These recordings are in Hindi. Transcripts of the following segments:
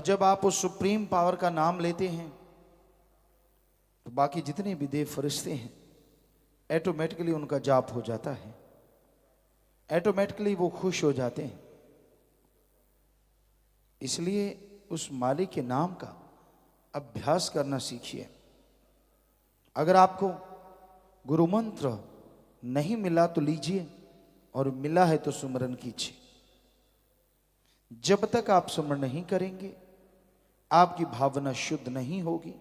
जब आप उस सुप्रीम पावर का नाम लेते हैं तो बाकी जितने भी देव फरिश्ते हैं ऑटोमेटिकली उनका जाप हो जाता है, ऑटोमेटिकली वो खुश हो जाते हैं। इसलिए उस मालिक के नाम का अभ्यास करना सीखिए। अगर आपको गुरु मंत्र नहीं मिला तो लीजिए, और मिला है तो सुमरन कीजिए। जब तक आप सुमरन नहीं करेंगे आपकी भावना शुद्ध नहीं होगी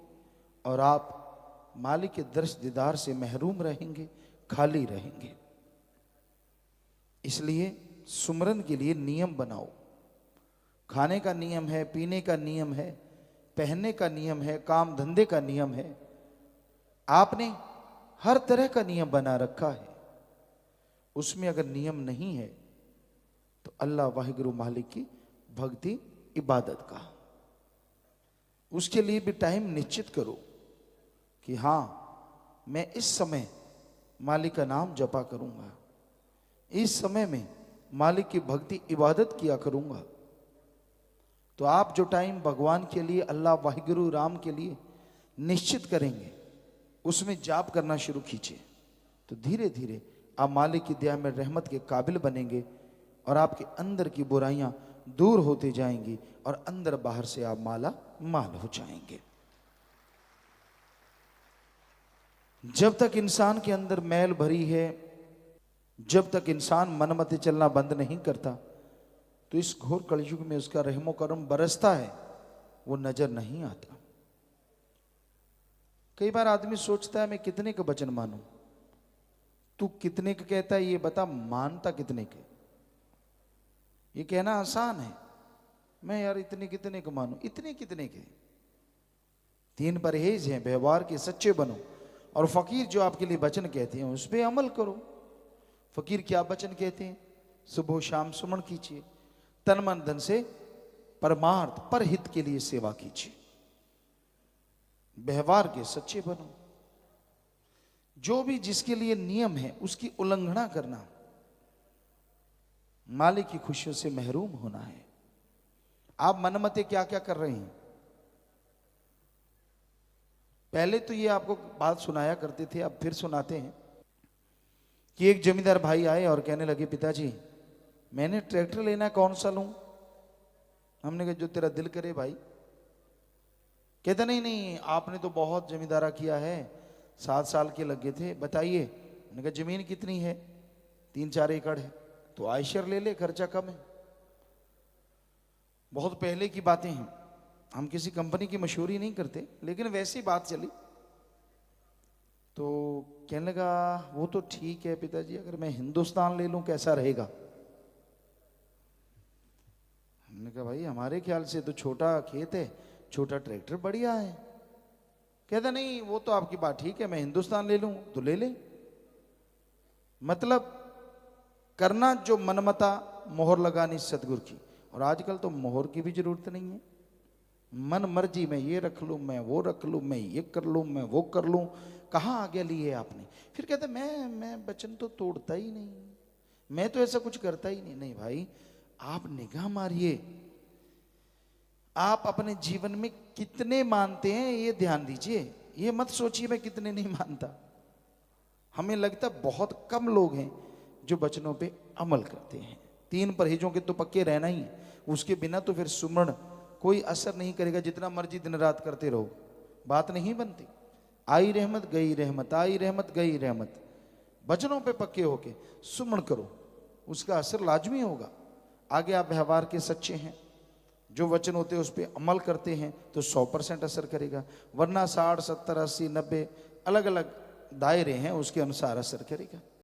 और आप मालिक के दर्श दीदार से महरूम रहेंगे, खाली रहेंगे। इसलिए सुमरन के लिए नियम बनाओ। खाने का नियम है, पीने का नियम है, पहनने का नियम है, काम धंधे का नियम है। आपने हर तरह का नियम बना रखा है, उसमें अगर नियम नहीं है तो अल्लाह वाहिगुरु मालिक की भक्ति इबादत का, उसके लिए भी टाइम निश्चित करो कि हाँ मैं इस समय मालिक का नाम जपा करूंगा, इस समय में मालिक की भक्ति इबादत किया करूंगा। तो आप जो टाइम भगवान के लिए, अल्लाह वाहिगुरु राम के लिए निश्चित करेंगे उसमें जाप करना शुरू कीजिए, तो धीरे धीरे आप मालिक की दया में रहमत के काबिल बनेंगे और आपके अंदर की बुराइयां दूर होती जाएंगी और अंदर बाहर से आप माला माल हो जाएंगे। जब तक इंसान के अंदर मैल भरी है, जब तक इंसान मनमते चलना बंद नहीं करता, तो इस घोर कलयुग में उसका रहमो करम बरसता है, वो नजर नहीं आता। कई बार आदमी सोचता है मैं कितने का वचन मानूं। तू कितने का कहता है ये बता, मानता कितने के? ये कहना आसान है, मैं यार इतने कितने का मानूं। इतने कितने के? 3 परहेज हैं, व्यवहार के सच्चे बनो, और फकीर जो आपके लिए वचन कहते हैं उस पर अमल करो। फकीर क्या वचन कहते हैं? सुबह शाम सुमन कीजिए, तन मन धन से परमार्थ परहित के लिए सेवा कीजिए, व्यवहार के सच्चे बनो। जो भी जिसके लिए नियम है उसकी उल्लंघना करना, मालिक की खुशियों से महरूम होना है। आप मनमते क्या क्या कर रहे हैं? पहले तो ये आपको बात सुनाया करते थे, अब फिर सुनाते हैं कि एक जमींदार भाई आए और कहने लगे, पिताजी मैंने ट्रैक्टर लेना, कौन सा लूं? हमने कहा जो तेरा दिल करे भाई। कहता नहीं नहीं, आपने तो बहुत जमींदारा किया है, 7 साल के लगे थे, बताइए। मैंने कहा जमीन कितनी है? 3-4 एकड़ है। तो आयशर ले ले, खर्चा कम है। बहुत पहले की बातें हैं, हम किसी कंपनी की मशहूरी नहीं करते, लेकिन वैसी बात चली। तो कहने लगा वो तो ठीक है पिताजी, अगर मैं हिंदुस्तान ले लूं कैसा रहेगा? हमने कहा भाई हमारे ख्याल से तो छोटा खेत है, छोटा ट्रैक्टर बढ़िया है। कहता नहीं वो तो आपकी बात ठीक है, मैं हिंदुस्तान ले लूं तो ले ले। मतलब करना जो मनमता, मोहर लगानी सतगुरु की। और आजकल तो मोहर की भी जरूरत नहीं है, मन मर्जी मैं ये रख लूं, मैं वो रख लूं, मैं ये कर लूं, मैं वो कर लूं। कहाँ आगे ली है आपने? फिर कहते मैं वचन तो तोड़ता ही नहीं, मैं तो ऐसा कुछ करता ही नहीं। नहीं भाई, आप निगाह मारिए, आप अपने जीवन में कितने मानते हैं ये ध्यान दीजिए। ये मत सोचिए मैं कितने नहीं मानता। हमें लगता बहुत कम लोग हैं जो वचनों पे अमल करते हैं। 3 परहेजों के तो पक्के रहना ही है, उसके बिना तो फिर सुमरण कोई असर नहीं करेगा, जितना मर्जी दिन रात करते रहो, बात नहीं बनती। आई रहमत गई रहमत, आई रहमत गई रहमत। वचनों पे पक्के होके सुमरण करो, उसका असर लाजमी होगा। आगे आप व्यवहार के सच्चे हैं, जो वचन होते हैं उस पर अमल करते हैं तो 100% असर करेगा, वरना 60, 70, 80, 90 अलग अलग दायरे हैं, उसके अनुसार असर करेगा।